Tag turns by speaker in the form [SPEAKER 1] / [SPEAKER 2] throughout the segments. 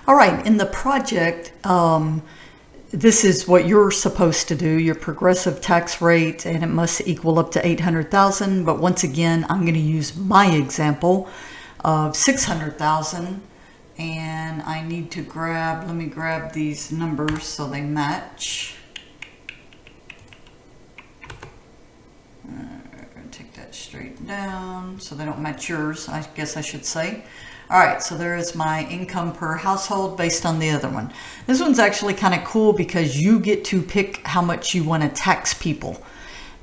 [SPEAKER 1] All right, in the project, this is what you're supposed to do, your progressive tax rate, and it must equal up to 800,000. But once again, I'm going to use my example of 600,000, and I need to let me grab these numbers so they match. Take that straight down so they don't match yours, I guess I should say. All right, so there is my income per household based on the other one. This one's actually kind of cool because you get to pick how much you want to tax people.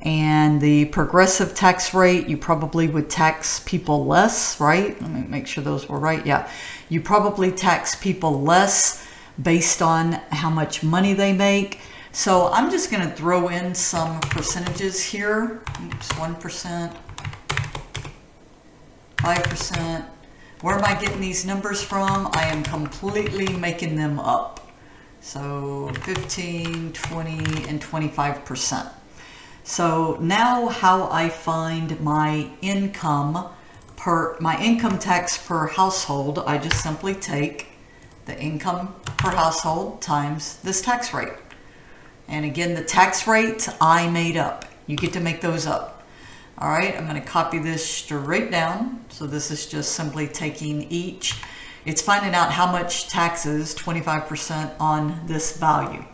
[SPEAKER 1] And the progressive tax rate, you probably would tax people less, right? Let me make sure those were right. Yeah, you probably tax people less based on how much money they make. So I'm just going to throw in some percentages here. Oops, 1%, 5%. Where am I getting these numbers from? I am completely making them up. So 15, 20, and 25%. So now how I find my income tax per household, I just simply take the income per household times this tax rate. And again, the tax rate I made up. You get to make those up. All right, I'm going to copy this straight down. So this is just simply taking each. It's finding out how much taxes, 25% on this value.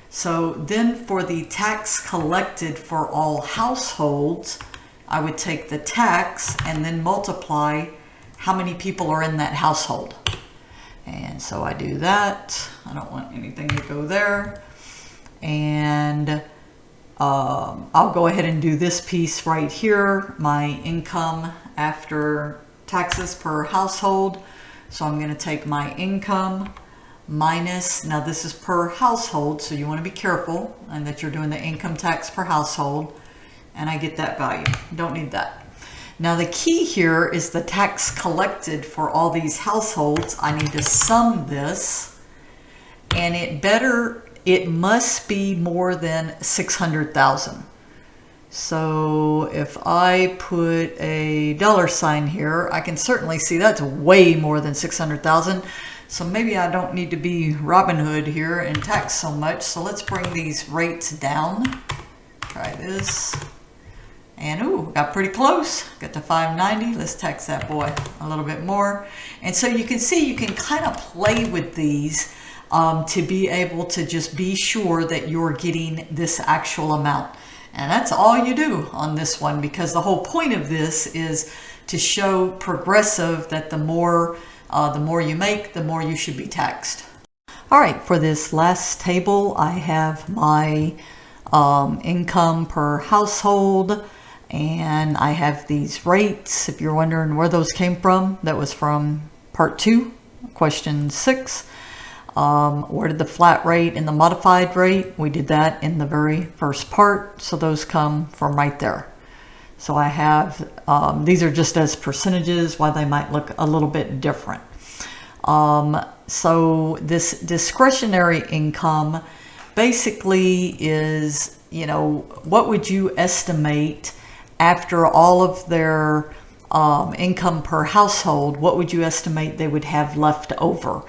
[SPEAKER 1] So then for the tax collected for all households, I would take the tax and then multiply how many people are in that household. And so I do that. I don't want anything to go there. And I'll go ahead and do this piece right here, my income after taxes per household. So I'm going to take my income minus, now this is per household, so you want to be careful and that you're doing the income tax per household, and I get that value. Don't need that. Now the key here is the tax collected for all these households. I need to sum this, and it must be more than 600,000. So if I put a $sign here, I can certainly see that's way more than 600,000. So maybe I don't need to be Robin Hood here and tax so much. So let's bring these rates down. Try this. And ooh, got pretty close. Got to 590. Let's tax that boy a little bit more. And so you can see you can kind of play with these to be able to just be sure that you're getting this actual amount. And that's all you do on this one, because the whole point of this is to show progressive that the more you make, the more you should be taxed. All right, for this last table, I have my income per household, and I have these rates. If you're wondering where those came from, that was from part 2, question 6. Where did the flat rate and the modified rate? We did that in the very first part, so those come from right there. So I have, these are just as percentages, why they might look a little bit different. So this discretionary income basically is, what would you estimate after all of their income per household, what would you estimate they would have left over?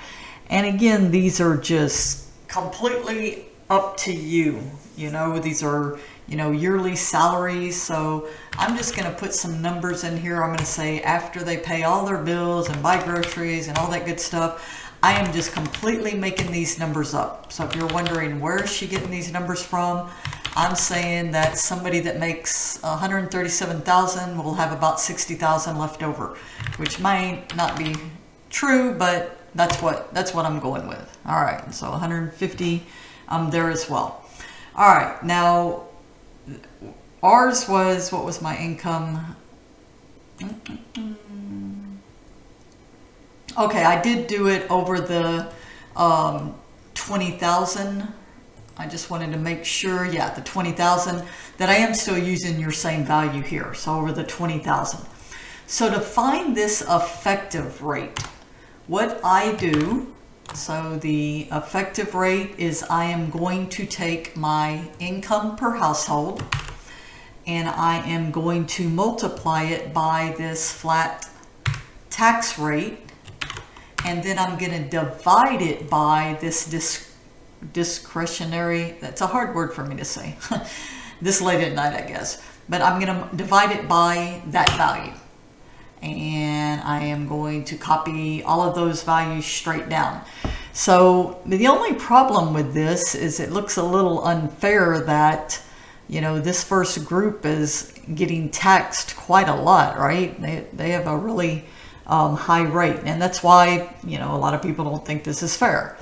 [SPEAKER 1] And again, these are just completely up to you. These are, yearly salaries. So I'm just going to put some numbers in here. I'm going to say after they pay all their bills and buy groceries and all that good stuff, I am just completely making these numbers up. So if you're wondering where is she getting these numbers from, I'm saying that somebody that makes 137,000 will have about 60,000 left over, which might not be true, but that's what I'm going with. All right, so 150 there as well. All right, now ours was, what was my income? Okay, I did do it over the 20,000. I just wanted to make sure, yeah, the 20,000, that I am still using your same value here. So over the 20,000. So to find this effective rate, what I do, so the effective rate is I am going to take my income per household and I am going to multiply it by this flat tax rate, and then I'm going to divide it by this discretionary, that's a hard word for me to say, this late at night, I guess, but I'm going to divide it by that value. And I am going to copy all of those values straight down. So the only problem with this is it looks a little unfair that, you know, this first group is getting taxed quite a lot, right? They have a really high rate, and that's why, you know, a lot of people don't think this is fair.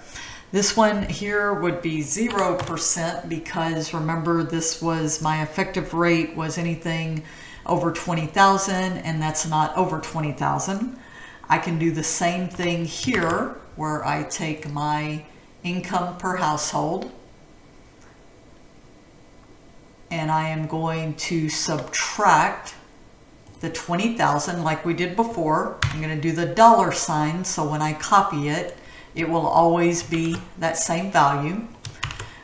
[SPEAKER 1] This one here would be 0% because remember, this was my effective rate was anything over 20,000, and that's not over 20,000. I can do the same thing here where I take my income per household and I am going to subtract the 20,000 like we did before. I'm going to do the dollar sign, so when I copy it, it will always be that same value.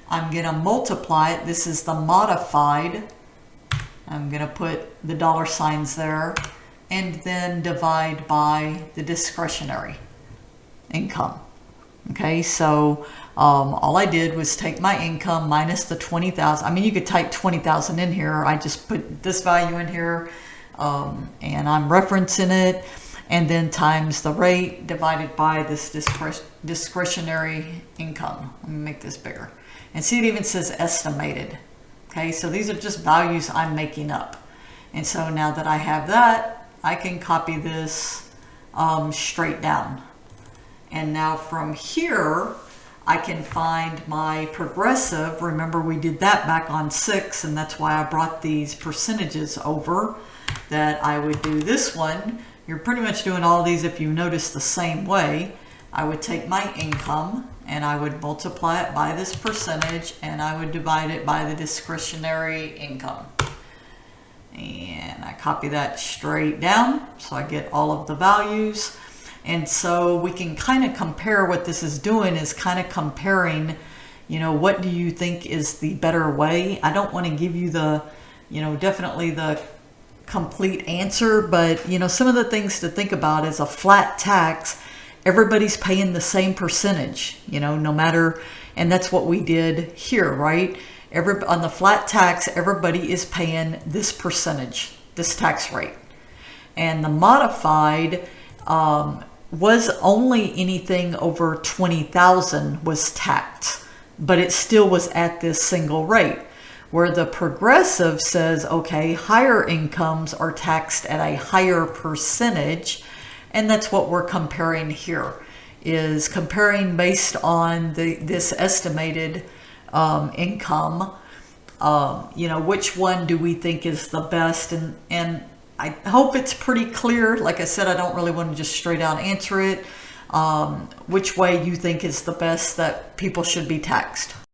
[SPEAKER 1] I'm going to multiply it. This is the modified. I'm going to put the dollar signs there and then divide by the discretionary income. Okay, so all I did was take my income minus the 20,000. I mean, you could type 20,000 in here. I just put this value in here and I'm referencing it, and then times the rate divided by this discretionary income. Let me make this bigger. And see, it even says estimated. Okay, so these are just values I'm making up. And so now that I have that, I can copy this straight down. And now from here, I can find my progressive. Remember, we did that back on 6, and that's why I brought these percentages over, that I would do this one. You're pretty much doing all these, if you notice, the same way. I would take my income and I would multiply it by this percentage, and I would divide it by the discretionary income. And I copy that straight down, so I get all of the values. And so we can kind of compare what this is doing, is kind of comparing, you know, what do you think is the better way? I don't want to give you the, you know, definitely the complete answer, but, you know, some of the things to think about is a flat tax. Everybody's paying the same percentage, you know, no matter, and that's what we did here, right? On the flat tax, everybody is paying this percentage, this tax rate. And the modified was only anything over 20,000 was taxed, but it still was at this single rate. Where the progressive says, okay, higher incomes are taxed at a higher percentage. And that's what we're comparing here, is comparing based on this estimated income. You know, which one do we think is the best? And I hope it's pretty clear. Like I said, I don't really want to just straight out answer it. Which way you think is the best that people should be taxed.